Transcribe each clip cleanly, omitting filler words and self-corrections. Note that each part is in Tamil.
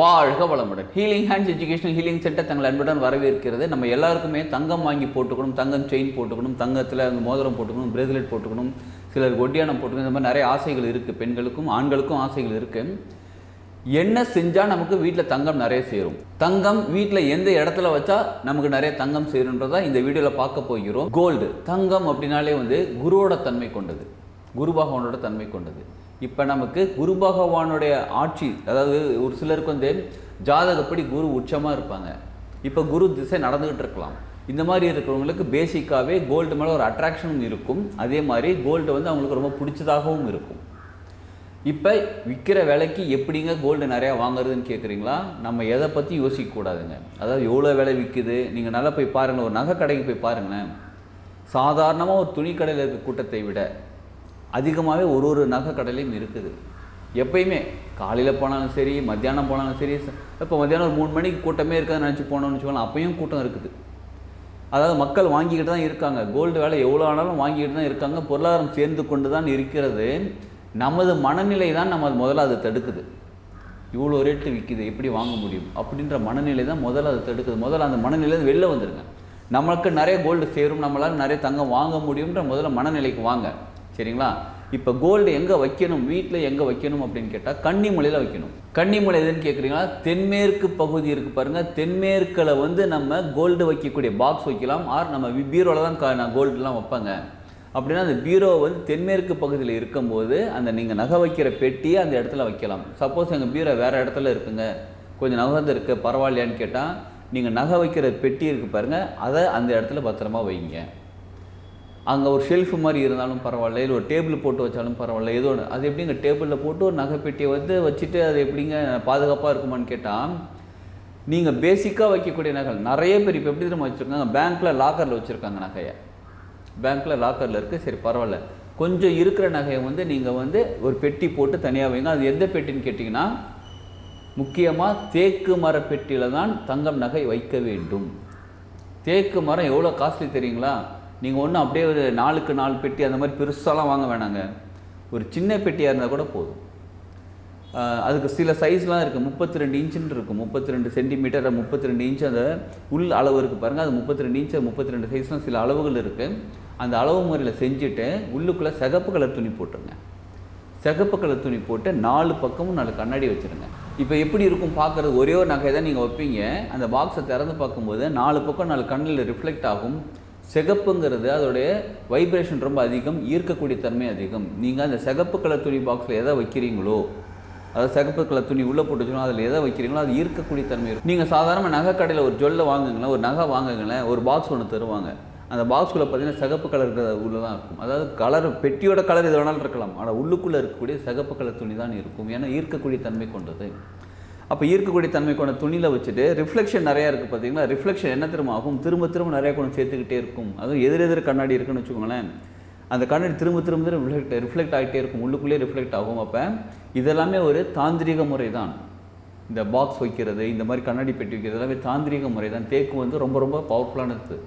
வாழ்க வளமுடன். Healing hands educational healing centre தங்கள் அன்புடன் வரவேற்கிறது. நம்ம எல்லாருக்குமே தங்கம் வாங்கி போட்டுக்கணும், தங்கம் செயின் போட்டுக்கணும், தங்கத்தில் மோதிரம் போட்டுக்கணும், பிரேஸ்லெட் போட்டுக்கணும், சிலருக்கு ஒட்டியானம் போட்டுக்கணும். இந்த மாதிரி நிறைய ஆசைகள் இருக்குது. பெண்களுக்கும் ஆண்களுக்கும் ஆசைகள் இருக்குது. என்ன செஞ்சால் நமக்கு வீட்டில் தங்கம் நிறைய சேரும், தங்கம் வீட்டில் எந்த இடத்துல வச்சா நமக்கு நிறைய தங்கம் சேருன்றதா இந்த வீடியோவில் பார்க்க போகிறோம். கோல்டு, தங்கம் அப்படின்னாலே குருவோட தன்மை கொண்டது, குரு பகவானோட தன்மை கொண்டது. இப்போ நமக்கு குரு பகவானுடைய ஆட்சி, அதாவது ஒரு சிலருக்கு ஜாதகப்படி குரு உச்சமாக இருப்பாங்க. இப்போ குரு திசை நடந்துகிட்டு இருக்கலாம். இந்த மாதிரி இருக்கிறவங்களுக்கு பேசிக்காகவே கோல்டு மேலே ஒரு அட்ராக்ஷனும் இருக்கும். அதே மாதிரி கோல்டு அவங்களுக்கு ரொம்ப பிடிச்சதாகவும் இருக்கும். இப்போ விற்கிற விலைக்கு எப்படிங்க கோல்டு நிறையா வாங்குறதுன்னு கேட்குறீங்களா? நம்ம எதை பற்றி யோசிக்கக்கூடாதுங்க. அதாவது எவ்வளோ விலை விற்குது, நீங்கள் நல்லா போய் பாருங்கள். ஒரு நகை கடைக்கு போய் பாருங்களேன். சாதாரணமாக ஒரு துணி கடையில் இருக்க கூட்டத்தை விட அதிகமாகவே ஒரு நகை கடையிலையும் இருக்குது. எப்பயுமே காலையில் போனாலும் சரி, மத்தியானம் போனாலும் சரி. இப்போ மத்தியானம் ஒரு 3 மணிக்கு கூட்டமே இருக்காதுன்னு நினச்சி போனோம்னு வச்சுக்கோங்களேன், அப்பையும் கூட்டம் இருக்குது. அதாவது மக்கள் வாங்கிக்கிட்டு தான் இருக்காங்க. கோல்டு வேலை எவ்வளோ ஆனாலும் வாங்கிக்கிட்டு தான் இருக்காங்க. பொருளாதாரம் சேர்ந்து கொண்டு தான் இருக்கிறது. நமது மனநிலை தான் நம்ம முதல்ல அதை தடுக்குது. இவ்வளோ ரேட்டு விற்கிது, எப்படி வாங்க முடியும் அப்படின்ற மனநிலை தான் முதல்ல அதை தடுக்குது. முதல்ல அந்த மனநிலை வெளில வந்துடுங்க. நம்மளுக்கு நிறைய கோல்டு சேரும், நம்மளால் நிறைய தங்கம் வாங்க முடியுன்ற முதல்ல மனநிலைக்கு வாங்க. சரிங்களா? இப்போ கோல்டு எங்கே வைக்கணும், வீட்டில் எங்கே வைக்கணும் அப்படின்னு கேட்டால் கன்னிமூலையில் வைக்கணும். கன்னிமூலை எதுன்னு கேட்குறீங்களா? தென்மேற்கு பகுதி இருக்குது பாருங்கள். தென்மேற்கில் நம்ம கோல்டு வைக்கக்கூடிய பாக்ஸ் வைக்கலாம். நம்ம பீரோவில் தான் நான் கோல்டுலாம் வைப்பாங்க. அப்படின்னா அந்த பீரோ தென்மேற்கு பகுதியில் இருக்கும்போது அந்த நீங்கள் நகை வைக்கிற பெட்டியை அந்த இடத்துல வைக்கலாம். சப்போஸ் எங்கள் பீரோ வேறு இடத்துல இருக்குங்க, கொஞ்சம் நகர்ந்து இருக்குது, பரவாயில்லையான்னு கேட்டால் நீங்கள் நகை வைக்கிற பெட்டி இருக்குது பாருங்கள், அதை அந்த இடத்துல பத்திரமா வைங்க. அங்கே ஒரு ஷெல்ஃபு மாதிரி இருந்தாலும் பரவாயில்ல, இல்லை ஒரு டேபிள் போட்டு வச்சாலும் பரவாயில்ல, ஏதோ ஒன்று. அது எப்படிங்க டேபிளில் போட்டு ஒரு நகை பெட்டியை வச்சுட்டு அது எப்படிங்க பாதுகாப்பாக இருக்குமான்னு கேட்டால், நீங்கள் பேசிக்காக வைக்கக்கூடிய நகை நிறைய பேர் இப்போ எப்படி தெரியுமா வச்சுருக்காங்க, பேங்க்கில் லாக்கரில் வச்சுருக்காங்க நகையை. பேங்க்கில் லாக்கரில் இருக்குது, சரி பரவாயில்ல. கொஞ்சம் இருக்கிற நகையை நீங்கள் ஒரு பெட்டி போட்டு தனியாக வைங்க. அது எந்த பெட்டின்னு கேட்டிங்கன்னா, முக்கியமாக தேக்கு மர பெட்டியில் தான் தங்கம் நகை வைக்க வேண்டும். தேக்கு மரம் எவ்வளோ காஸ்ட்லி தெரியுங்களா? நீங்கள் ஒன்றும் அப்படியே ஒரு 4க்கு 4 பெட்டி அந்த மாதிரி பெருசாலாம் வாங்க வேணாங்க. ஒரு சின்ன பெட்டியாக இருந்தால் கூட போதும். அதுக்கு சில சைஸ்லாம் இருக்குது. 32 இன்ச்சுன்னு இருக்கும், 32 சென்டிமீட்டர், 32 இன்ச்சு அந்த உள் அளவு இருக்குது பாருங்கள். அது 32 இன்ச்சு, 32 சைஸ்லாம் சில அளவுகள் இருக்குது. அந்த அளவு முறையில் செஞ்சுட்டு உள்ளுக்குள்ளே சிகப்பு கலர் துணி போட்டுருங்க. சிகப்பு கலர் துணி போட்டு 4 பக்கமும் 4 கண்ணாடி வச்சுருங்க. இப்போ எப்படி இருக்கும் பார்க்குறது? ஒரே ஒரு நகை தான் நீங்கள் வைப்பீங்க. அந்த பாக்ஸை திறந்து பார்க்கும்போது 4 பக்கம் 4 கண்ணில் ரிஃப்ளெக்ட் ஆகும். சிகப்புங்கிறது அதோடைய வைப்ரேஷன் ரொம்ப அதிகம், ஈர்க்கக்கூடிய தன்மை அதிகம். நீங்கள் அந்த சிகப்பு கலர் துணி பாக்ஸில் எதை வைக்கிறீங்களோ, அதாவது சிகப்பு கலர் துணி உள்ளே போட்டு வச்சுக்கணும், அதில் எதை வைக்கிறீங்களோ அது ஈர்க்கக்கூடிய தன்மை இருக்கும். நீங்கள் சாதாரண நகை கடையில் ஒரு ஜுவல்லை வாங்குங்களேன், ஒரு நகை வாங்குங்களேன், ஒரு பாக்ஸ் ஒன்று தருவாங்க. அந்த பாக்ஸுக்குள்ளே பார்த்தீங்கன்னா சிகப்பு கலர் உள்ளே தான் இருக்கும். அதாவது கலர், பெட்டியோட கலர் எது வேணாலும் இருக்கலாம், ஆனால் உள்ளுக்குள்ளே இருக்கக்கூடிய சிகப்பு கலர் துணி தான் இருக்கும். ஏன்னா ஈர்க்கக்கூடிய தன்மை கொண்டது. அப்போ ஈர்க்கக்கூடிய தன்மை கொண்ட துணியில் வச்சுட்டு ரிஃப்ளெக்ஷன் நிறையா இருக்குது பார்த்தீங்களா? ரிஃப்ளெக்ஷன் என்ன திரும்ப ஆகும், திரும்ப நிறையா கொண்டு சேர்த்துக்கிட்டே இருக்கும். அதுவும் எதிரெதிர் கண்ணாடி இருக்குன்னு வச்சுக்கோங்களேன், அந்த கண்ணாடி திரும்ப ரிஃப்ளெக்ட் ஆகிட்டே இருக்கும், உள்ளுக்குள்ளேயே ரிஃப்ளெக்ட் ஆகும். அப்போ இதெல்லாமே ஒரு தாந்திரிக முறை தான். இந்த பாக்ஸ் வைக்கிறது, இந்த மாதிரி கண்ணாடி பெட்டி வைக்கிறது எல்லாமே தாந்திரிக முறை தான். தேக்கு ரொம்ப ரொம்ப பவர்ஃபுல்லானது.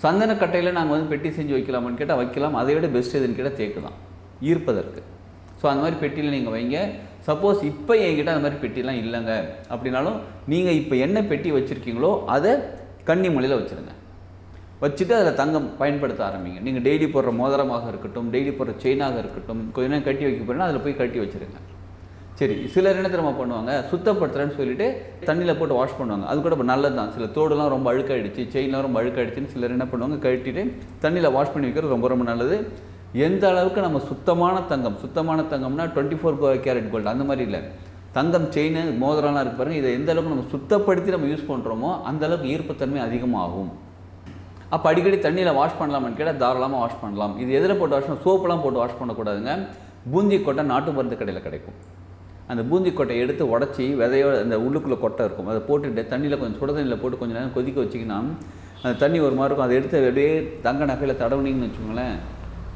சந்தனக்கட்டையில் நாங்கள் பெட்டி செஞ்சு வைக்கலாமான்னு கேட்டால் வைக்கலாம். அதை விட பெஸ்ட் எதுன்னு கேட்டால் தேக்கு தான் ஈர்ப்பதற்கு. ஸோ அந்த மாதிரி பெட்டியில் நீங்கள் வைங்க. சப்போஸ் இப்போ என்கிட்ட அந்த மாதிரி பெட்டிலாம் இல்லைங்க அப்படின்னாலும் நீங்கள் இப்போ என்ன பெட்டி வச்சுருக்கீங்களோ அதை கன்னிமூலையில் வச்சுருங்க. வச்சுட்டு அதில் தங்கம் பயன்படுத்த ஆரம்பிங்க. நீங்கள் டெய்லி போடுற மோதிரமாக இருக்கட்டும், டெய்லி போடுற செயினாக இருக்கட்டும், கொஞ்ச நேரம் கட்டி வைக்க போகிறேன்னா அதில் போய் கட்டி வச்சுருங்க. சரி, சிலர் என்ன தெரியுமா பண்ணுவாங்க, சுத்தப்படுத்துகிறேன்னு சொல்லிவிட்டு தண்ணியில் போட்டு வாஷ் பண்ணுவாங்க. அது கூட நல்லது தான். சில தோடுலாம் ரொம்ப அழுக்காயிடுச்சு, செயின்லாம் ரொம்ப அழுக்காயிடுச்சுன்னு சிலர் என்ன பண்ணுவாங்க, கட்டிட்டு தண்ணியில் வாஷ் பண்ணி வைக்கிறது ரொம்ப ரொம்ப நல்லது. எந்த அளவுக்கு நம்ம சுத்தமான தங்கம்னா 24 கேரட் கோல்டு அந்த மாதிரி இல்லை, தங்கம் செயின் மோதிரம்லாம் இருக்கு பாருங்கள், இதை எந்த அளவுக்கு நம்ம சுத்தப்படுத்தி நம்ம யூஸ் பண்ணுறோமோ அந்த அளவுக்கு ஈர்ப்புத்தன்மை அதிகமாகும். அப்போ அடிக்கடி தண்ணியில் வாஷ் பண்ணலாமான்னு கேட்டால் தாராளமாக வாஷ் பண்ணலாம். இது எதில் போட்டு வாஷ் பண்ண, சோப்பெலாம் போட்டு வாஷ் பண்ணக்கூடாதுங்க. பூந்தி கொட்டை நாட்டு மருந்து கடையில் கிடைக்கும். அந்த பூந்தி கொட்டையை எடுத்து உடச்சி விதையோட அந்த உள்ளுக்குள்ளே கொட்டை இருக்கும், அதை போட்டுட்டு தண்ணியில் கொஞ்சம் சுட தண்ணியில் போட்டு கொஞ்சம் நேரம் கொதிக்க வச்சிங்கன்னா அந்த தண்ணி ஒரு மாதிரி இருக்கும். அதை எடுத்து அப்படியே தங்க நகையில் தடவுனீங்கன்னு வச்சுக்கோங்களேன்,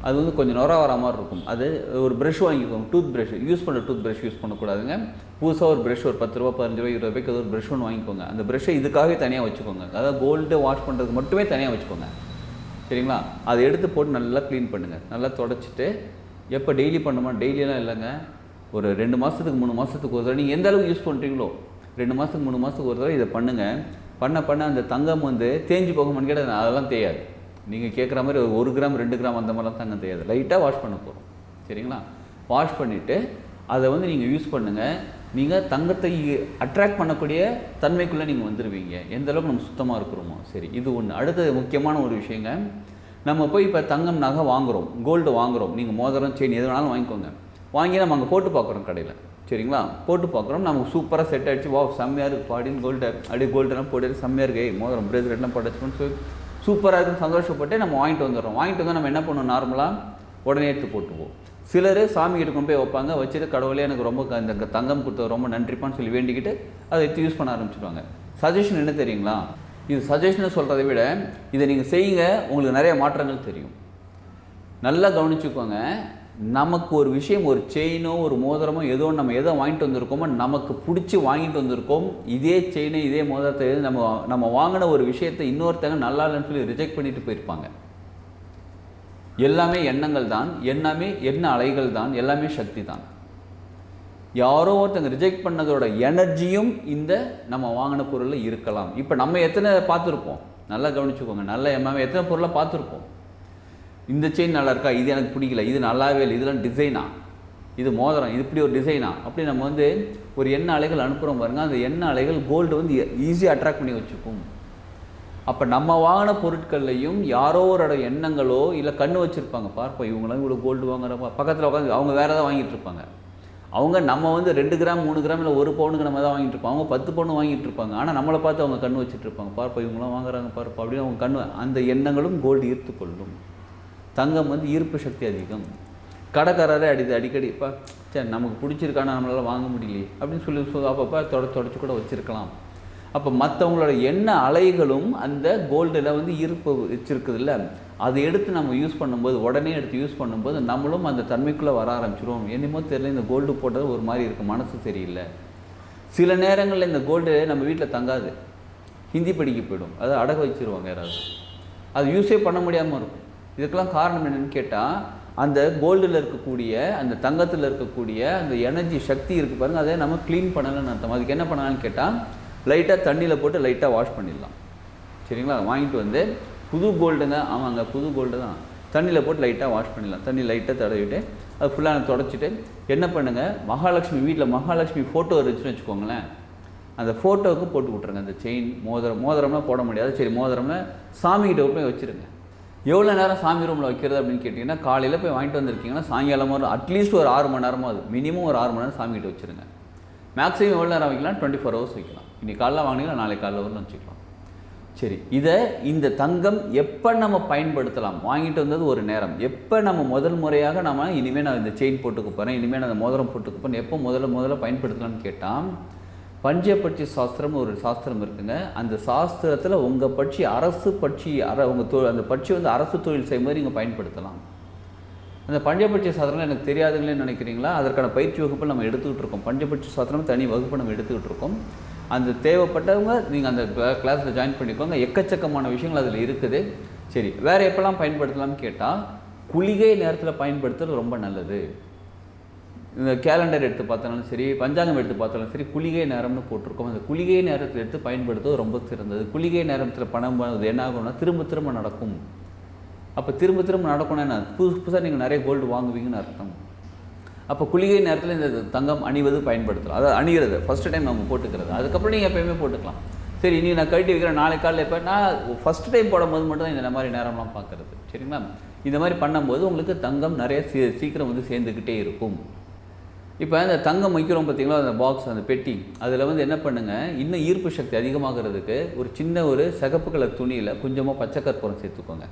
அது கொஞ்சம் நுர வர மாதிரி இருக்கும். அது ஒரு ப்ரஷ் வாங்கிக்கோங்க, டூத் ப்ரஷ் யூஸ் பண்ணுற டூத் ப்ரஷ் யூஸ் பண்ணக்கூடாதுங்க. புதுசாக ஒரு ப்ரஷ் ஒரு 10 ரூபா 15 ரூபா 20 ரூபாய்க்கு ஒரு ப்ரஷ் ஒன்று வாங்கிக்கோங்க. அந்த ப்ரஷ்ஷை இதுக்காகவே தனியாக வச்சுக்கோங்க. அதாவது கோல்டு வாஷ் பண்ணுறதுக்கு மட்டுமே தனியாக வச்சுக்கோங்க. சரிங்களா? அதை எடுத்து போட்டு நல்லா க்ளீன் பண்ணுங்கள். நல்லா தொடச்சிட்டு எப்போ டெய்லி பண்ணுமா, டெய்லியெல்லாம் இல்லைங்க, ஒரு 2 மாதத்துக்கு 3 மாதத்துக்கு ஒரு தடவை நீங்கள் எந்த அளவுக்கு யூஸ் பண்ணுறீங்களோ 2 மாதத்துக்கு 3 மாதத்துக்கு ஒரு தடவை இதை பண்ணுங்கள். பண்ண அந்த தங்கம் வந்து தேஞ்சு போகுமான்னு கேட்டால் அதெல்லாம் தேயாது. நீங்கள் கேட்குற மாதிரி 1 கிராம் 2 கிராம் அந்த மாதிரிலாம் தங்கம் தேயாது. லைட்டாக வாஷ் பண்ண போகிறோம். சரிங்களா? வாஷ் பண்ணிவிட்டு அதை வந்து நீங்கள் யூஸ் பண்ணுங்கள். நீங்கள் தங்கத்தை அட்ராக்ட் பண்ணக்கூடிய தன்மைக்குள்ளே நீங்கள் வந்துடுவீங்க. எந்த அளவுக்கு நம்ம சுத்தமாக இருக்கிறோமோ. சரி, இது ஒன்று. அடுத்தது முக்கியமான ஒரு விஷயங்க, நம்ம போய் இப்போ தங்கம் நகை வாங்குகிறோம், கோல்டு வாங்குகிறோம். நீங்கள் மோதிரம் செயின் எது வேணாலும் வாங்கிக்கோங்க. வாங்கி நம்ம அங்கே போட்டு பார்க்குறோம் கடையில். சரிங்களா? போட்டு பார்க்குறோம், நமக்கு சூப்பராக செட் ஆகிடுச்சு. வா செம்மையாக இருக்குது பாடின்னு கோல்டு அப்படியே கோல்டெல்லாம் போட்டு செம்மையாக இருக்குது, மோதிரம் பிரேஸ்லெட்லாம் போட்டுச்சுன்னு சொல்லி சூப்பராக இருக்குன்னு சந்தோஷப்பட்டு நம்ம வாங்கிட்டு வந்துடுறோம். வாங்கிட்டு வந்து நம்ம என்ன பண்ணுவோம், நார்மலாக உடனே எடுத்து போட்டுவோம். சிலர் சாமி கிட்ட கொண்டு போய் வைப்பாங்க, வச்சுட்டு கடவுளே எனக்கு ரொம்ப இந்த தங்கம் கொடுத்த ரொம்ப நன்றிப்பான்னு சொல்லி வேண்டிக்கிட்டு அதை எடுத்து யூஸ் பண்ண ஆரம்பிச்சிடுவாங்க. சஜஷன் என்ன தெரியுங்களா? இது சஜஷன் சொல்கிறத விட இதை நீங்கள் செய்யுங்க, உங்களுக்கு நிறைய மாற்றங்கள் தெரியும். நல்லா கவனிச்சுக்கோங்க. நமக்கு ஒரு விஷயம், ஒரு செயினோ ஒரு மோதிரமோ ஏதோ நம்ம எதோ வாங்கிட்டு வந்திருக்கோமோ, நமக்கு பிடிச்சி வாங்கிட்டு வந்திருக்கோம். இதே செயினை இதே மோதிரத்தை நம்ம வாங்கின ஒரு விஷயத்தை இன்னொருத்தங்க நல்லா இல்லைன்னு சொல்லி ரிஜெக்ட் பண்ணிட்டு போயிருப்பாங்க. எல்லாமே எண்ணங்கள் தான், எண்ண அலைகள் தான், எல்லாமே சக்தி தான். யாரோ ஒருத்தங்க ரிஜெக்ட் பண்ணதோட எனர்ஜியும் இந்த நம்ம வாங்கின பொருளில் இருக்கலாம். இப்போ நம்ம எத்தனை பார்த்துருப்போம், நல்லா கவனிச்சுக்கோங்க. நம்ம எத்தனை பொருளை பார்த்துருப்போம். இந்த செயின் நல்லா இருக்கா, இது எனக்கு பிடிக்கல, இது நல்லாவே இல்லை, இதெல்லாம் டிசைனா, இது மோதிரம், இது இப்படி ஒரு டிசைனா, அப்படி நம்ம வந்து ஒரு எண்ண அலைகள் அனுப்புகிறோம் பாருங்கள். அந்த எண்ண அலைகள் கோல்டு வந்து ஈஸியாக அட்ராக்ட் பண்ணி வச்சுக்கும். அப்போ நம்ம வாங்கின பொருட்கள்லையும் யாரோட எண்ணங்களோ இல்லை கண்ணு வச்சுருப்பாங்க. பார்ப்போம், இவங்களாம் இவ்வளோ கோல்டு வாங்குறப்ப பக்கத்தில் உட்காந்து அவங்க வேறு ஏதாவது வாங்கிட்டு இருப்பாங்க. அவங்க நம்ம வந்து 2 கிராம் 3 கிராம் இல்லை 1 பவுனுக்கு நம்ம தான் வாங்கிட்டு இருப்போம். அவங்க 10 பவுன் வாங்கிட்டு இருப்பாங்க. ஆனால் நம்மளை பார்த்து அவங்க கண்ணு வச்சுட்டு இருப்பாங்க. பார்ப்போம், இவங்களாம் வாங்குறாங்க பார்ப்போம் அப்படின்னு அவங்க கண்ணு. அந்த எண்ணங்களும் கோல்டு ஈர்த்து கொள்ளும். தங்கம் வந்து ஈர்ப்பு சக்தி அதிகம். கடைக்காரரே அடிக்கடி இப்போ சரி நமக்கு பிடிச்சிருக்கானா நம்மளால் வாங்க முடியலையே அப்படின்னு சொல்லி அப்பப்போ தொடச்சி கூட வச்சுருக்கலாம். அப்போ மற்றவங்களோட எண்ண அலைகளும் அந்த கோல்டில் வந்து ஈர்ப்பு வச்சுருக்குது இல்லை, அதை எடுத்து நம்ம யூஸ் பண்ணும்போது, உடனே எடுத்து யூஸ் பண்ணும்போது நம்மளும் அந்த தன்மைக்குள்ளே வர ஆரம்பிச்சிடுவோம். என்னமோ தெரியல, இந்த கோல்டு போட்டது ஒரு மாதிரி இருக்குது, மனசு சரியில்லை. சில நேரங்களில் இந்த கோல்டு நம்ம வீட்டில் தங்காது, ஹிந்தி படிக்க போயிடும், அதை அடகு வச்சுருவாங்க யாராவது, அது யூஸே பண்ண முடியாமல் இருக்கும். இதுக்கெல்லாம் காரணம் என்னென்னு கேட்டால், அந்த கோல்டில் இருக்கக்கூடிய அந்த தங்கத்தில் இருக்கக்கூடிய அந்த எனர்ஜி சக்தி இருக்குது பாருங்கள், அதை நம்ம க்ளீன் பண்ணலைன்னு அர்த்தம். அதுக்கு என்ன பண்ணலான்னு கேட்டால், லைட்டாக தண்ணியில் போட்டு லைட்டாக வாஷ் பண்ணிடலாம். சரிங்களா? வாங்கிட்டு வந்து புது கோல்டுங்க, ஆமாங்க புது கோல்டு தான், தண்ணியில் போட்டு லைட்டாக வாஷ் பண்ணிடலாம். தண்ணி லைட்டாக தடவிட்டு அது ஃபுல்லாக தொடச்சிட்டு என்ன பண்ணுங்கள், மகாலட்சுமி வீட்டில் மகாலட்சுமி ஃபோட்டோ இருந்துச்சுன்னு வச்சுக்கோங்களேன், அந்த ஃபோட்டோவுக்கு போட்டு விட்ருங்க. அந்த செயின் மோதிரம்லாம் போட முடியாது. சரி, மோதிரம்னா சாமிகிட்ட போய் வச்சுருங்க. எவ்வளோ நேரம் சாமி ரூமில் வைக்கிறது அப்படின்னு கேட்டிங்கன்னா, காலையில் போய் வாங்கிட்டு வந்திருக்கீங்கன்னா சாயங்காலமாக ஒரு அட்லீஸ்ட் ஒரு 6 மணி நேரமாக, அது மினிமம் ஒரு 6 மணி நேரம் சாமிகிட்ட வச்சுருங்க. மேக்ஸிமம் எவ்வளோ நேரம் வைக்கலாம், 24 ஹவர்ஸ் வைக்கலாம். இன்றைக்கி காலைல வாங்கினீங்கன்னா நாளைக்கு காலைல வரலாம் வச்சுக்கலாம். சரி, இந்த தங்கம் எப்போ நம்ம பயன்படுத்தலாம்? வாங்கிட்டு வந்தது ஒரு நேரம். எப்போ நம்ம முதல் முறையாக நம்ம இனிமேல் நான் இந்த செயின் போட்டுக்க போகிறேன், இனிமேல் நான் அந்த மோதிரம் போட்டுக்க போகிறேன், எப்போ முதல்ல பயன்படுத்தலாம்னு கேட்டால், பஞ்சபட்சி சாஸ்திரம் ஒரு சாஸ்திரம் இருக்குங்க. அந்த சாஸ்திரத்தில் உங்கள் பட்சி அரசு பட்சி உங்கள் அந்த பட்சி வந்து அரசு தொழில் செய்யும்போது நீங்கள் பயன்படுத்தலாம். அந்த பஞ்சபட்சி சாஸ்திரம் எனக்கு தெரியாதுங்களேன்னு நினைக்கிறீங்களா? அதற்கான பயிற்சி வகுப்பு நம்ம எடுத்துக்கிட்டு இருக்கோம். பஞ்சபட்சி சாஸ்திரம் தனி வகுப்பு நம்ம எடுத்துக்கிட்டு இருக்கோம். அந்த தேவைப்பட்டவங்க நீங்கள் அந்த கிளாஸில் ஜாயின் பண்ணிக்கோங்க. எக்கச்சக்கமான விஷயங்கள் அதில் இருக்குது. சரி, வேறு எப்போல்லாம் பயன்படுத்தலாம்னு கேட்டால், குளிகை நேரத்தில் பயன்படுத்துறது ரொம்ப நல்லது. இந்த கேலண்டர் எடுத்து பார்த்தாலும் சரி, பஞ்சாங்கம் எடுத்து பார்த்தாலும் சரி, குளிகை நேரம்னு போட்டிருக்கோம். அந்த குளிகை நேரத்தில் எடுத்து பயன்படுத்துவது ரொம்ப சிறந்தது. குளிகை நேரத்தில் பணம் பண்ணுறது என்ன ஆகும்னா, திரும்ப நடக்கும். அப்போ திரும்ப நடக்கணும்னா என்ன, புதுசாக நீங்கள் நிறைய கோல்டு வாங்குவீங்கன்னு அர்த்தம். அப்போ குளிகை நேரத்தில் இந்த தங்கம் அணிவது பயன்படுத்தலாம். அதாவது அணிகிறது ஃபஸ்ட்டு டைம் நம்ம போட்டுக்கிறது. அதுக்கப்புறம் நீங்கள் எப்போயுமே போட்டுக்கலாம். சரி, இன்றைக்கி நான் கழட்டி வைக்கிறேன், நாளை காலையில் எப்போ நான் ஃபஸ்ட் டைம் போடும்போது மட்டும் தான் இந்த மாதிரி நேரம்லாம் பார்க்குறது. சரிங்களா? இந்த மாதிரி பண்ணும்போது உங்களுக்கு தங்கம் நிறைய சீக்கிரம் வந்து சேர்ந்துக்கிட்டே இருக்கும். இப்போ இந்த தங்கம் வைக்கிறோம் பார்த்தீங்களா, அந்த பாக்ஸ், அந்த பெட்டி, அதில் வந்து என்ன பண்ணுங்கள், இன்னும் ஈர்ப்பு சக்தி அதிகமாகிறதுக்கு ஒரு சின்ன ஒரு சிகப்பு கலர் துணியில் கொஞ்சமாக பச்சை கற்பூரம் சேர்த்துக்கோங்க.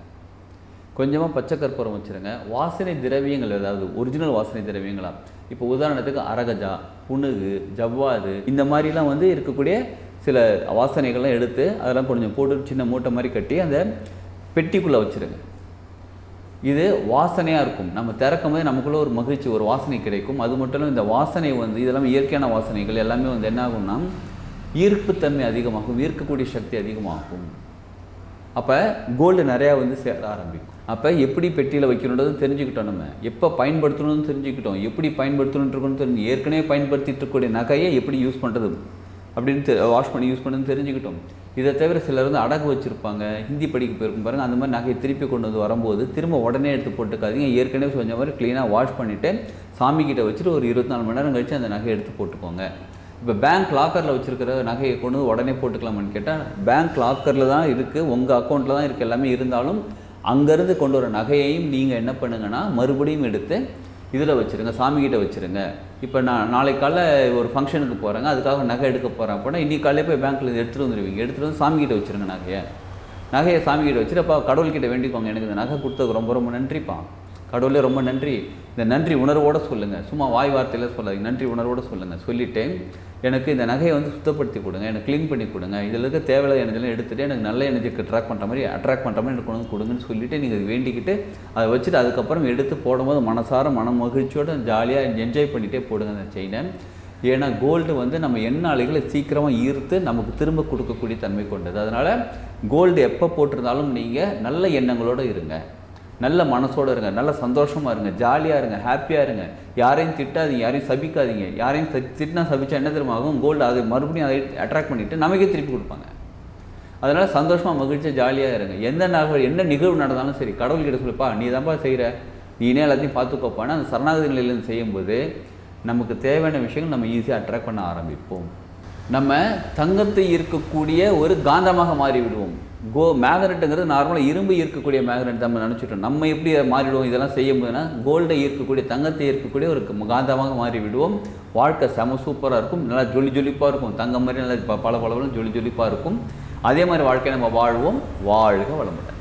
கொஞ்சமாக பச்சை கற்பூரம் வச்சுருங்க. வாசனை திரவியங்கள், ஏதாவது ஒரிஜினல் வாசனை திரவியங்களா, இப்போ உதாரணத்துக்கு அரகஜா, புனுகு, ஜவ்வாது, இந்த மாதிரிலாம் வந்து இருக்கக்கூடிய சில வாசனைகள்லாம் எடுத்து அதெல்லாம் கொஞ்சம் போட்டு சின்ன மூட்டை மாதிரி கட்டி அந்த பெட்டிக்குள்ளே வச்சுருங்க. இது வாசனையாக இருக்கும். நம்ம திறக்கும் போது நமக்குள்ளே ஒரு மகிழ்ச்சி, ஒரு வாசனை கிடைக்கும். அது மட்டும் இல்லாமல் இந்த வாசனை வந்து இதெல்லாம் இயற்கையான வாசனைகள் எல்லாமே வந்து என்ன ஆகும்னா, ஈர்ப்புத்தன்மை அதிகமாகும், ஈர்க்கக்கூடிய சக்தி அதிகமாகும். அப்போ கோல்டு நிறையா வந்து சேர ஆரம்பிக்கும். அப்போ எப்படி பெட்டியில் வைக்கணுன்றது தெரிஞ்சுக்கிட்டோம். நம்ம எப்போ பயன்படுத்தணும்னு தெரிஞ்சுக்கிட்டோம், எப்படி பயன்படுத்தணுன்னு இருக்கணும்னு தெரிஞ்சு, ஏற்கனவே பயன்படுத்திட்டு இருக்கக்கூடிய நகையை எப்படி யூஸ் பண்ணுறது, அப்படின்னு வாஷ் பண்ணி யூஸ் பண்ணுன்னு தெரிஞ்சுக்கிட்டோம். இதை தவிர சிலர் வந்து அடகு வச்சுருப்பாங்க, ஹிந்தி படிக்க போயிருக்கும் பாருங்கள், அந்த மாதிரி நகையை திருப்பி கொண்டு வந்து வரும்போது திரும்ப உடனே எடுத்து போட்டுக்காதீங்க. ஏற்கனவே சொன்ன மாதிரி க்ளீனாக வாஷ் பண்ணிவிட்டு சாமிக்கிட்ட வச்சுட்டு ஒரு 24 மணி நேரம் கழித்து அந்த நகையை எடுத்து போட்டுக்கோங்க. இப்போ பேங்க் லாக்கரில் வச்சுருக்கிற நகையை கொண்டு உடனே போட்டுக்கலாமான்னு கேட்டால், பேங்க் லாக்கரில் தான் இருக்குது, உங்கள் அக்கௌண்ட்டில் தான் இருக்குது எல்லாமே, இருந்தாலும் அங்கேருந்து கொண்டு வர நகையையும் நீங்கள் என்ன பண்ணுங்கன்னா மறுபடியும் எடுத்து இதில் வச்சுருங்க, சாமிக்கிட்ட வச்சுருங்க. இப்போ நான் நாளைக்கு காலைல ஒரு ஃபங்க்ஷனுக்கு போகிறேங்க, அதுக்காக நகை எடுக்க போகிறேன் அப்படின்னா இன்றைக்கி காலையில் போய் பேங்க்கில் எடுத்துகிட்டு வந்துடுவீங்க. எடுத்துகிட்டு வந்து சாமிக்கிட்ட வச்சுருங்க. நகையை சாமிக்கிட்ட வச்சுட்டு அப்போ கடவுள்கிட்ட வேண்டிக்கோங்க, எனக்கு இந்த நகை கொடுத்ததுக்கு ரொம்ப ரொம்ப நன்றிப்பா, கடவுளே ரொம்ப நன்றி. இந்த நன்றி உணர்வோடு சொல்லுங்கள், சும்மா வாய் வார்த்தையில் சொல்லாதீங்க, நன்றி உணர்வோடு சொல்லுங்கள். சொல்லிவிட்டு எனக்கு இந்த நகையை வந்து சுத்தப்படுத்தி கொடுங்க, எனக்கு க்ளீன் பண்ணி கொடுங்க, இதில் இருக்க தேவையில்ல எனர்ஜிலாம் எடுத்துகிட்டு எனக்கு நல்ல எனர்ஜிக்கு அட்ராக்ட் பண்ணுற மாதிரி எனக்கு கொண்டு கொடுங்கன்னு சொல்லிவிட்டு நீங்கள் வேண்டிக்கிட்டு அதை வச்சுட்டு அதுக்கப்புறம் எடுத்து போடும்போது மனசார மன மகிழ்ச்சியோடு ஜாலியாக என்ஜாய் பண்ணிகிட்டே போடுங்க அந்த செயினை. ஏன்னா கோல்டு வந்து நம்ம எண்ணாளிகளை சீக்கிரமாக ஈர்த்து நமக்கு திரும்ப கொடுக்கக்கூடிய தன்மை கொண்டது. அதனால் கோல்டு எப்போ போட்டிருந்தாலும் நீங்கள் நல்ல எண்ணங்களோடு இருங்க, நல்ல மனசோடு இருங்க, நல்ல சந்தோஷமாக இருங்க, ஜாலியாக இருங்க, ஹாப்பியாக இருங்க. யாரையும் திட்டாதீங்க, யாரையும் சபிக்காதீங்க. யாரையும் திட்டினா சபிச்சா என்ன தெரியுமா ஆகும், கோல்டு அதை மறுபடியும் அதை அட்ராக்ட் பண்ணிவிட்டு நமக்கே திருப்பி கொடுப்பாங்க. அதனால் சந்தோஷமாக மகிழ்ச்சியாக ஜாலியாக இருங்க. என்ன நிகழ்வு நடந்தாலும் சரி கடவுள்கிட்ட சொல்லிப்பா, நீ தான்ப்பா செய்கிற, நீனே எல்லாத்தையும் பார்த்துக்கோப்பான்னு அந்த சரணாகதி நிலையிலேருந்து செய்யும்போது நமக்கு தேவையான விஷயங்கள் நம்ம ஈஸியாக அட்ராக்ட் பண்ண ஆரம்பிப்போம். நம்ம தங்கத்தை ஈர்க்கக்கூடிய ஒரு காந்தமாக மாறிவிடுவோம். மேக்னெட்டுங்கிறது நார்மலாக இரும்பு ஈர்க்கக்கூடிய மேக்னெட் நம்ம நினச்சிட்டோம். நம்ம எப்படி மாறிடுவோம் இதெல்லாம் செய்யும்போதுனா, கோல்டை ஈர்க்கக்கூடிய தங்கத்தை ஈர்க்கக்கூடிய ஒரு காந்தமாக மாறிவிடுவோம். வாழ்க்கை செம சூப்பராக இருக்கும், நல்லா ஜொலிப்பாக இருக்கும், தங்கம் மாதிரி நல்லா பல ஜொலிப்பாக இருக்கும். அதே மாதிரி வாழ்க்கையை நம்ம வாழ்வோம். வாழ்க வளமுடன்.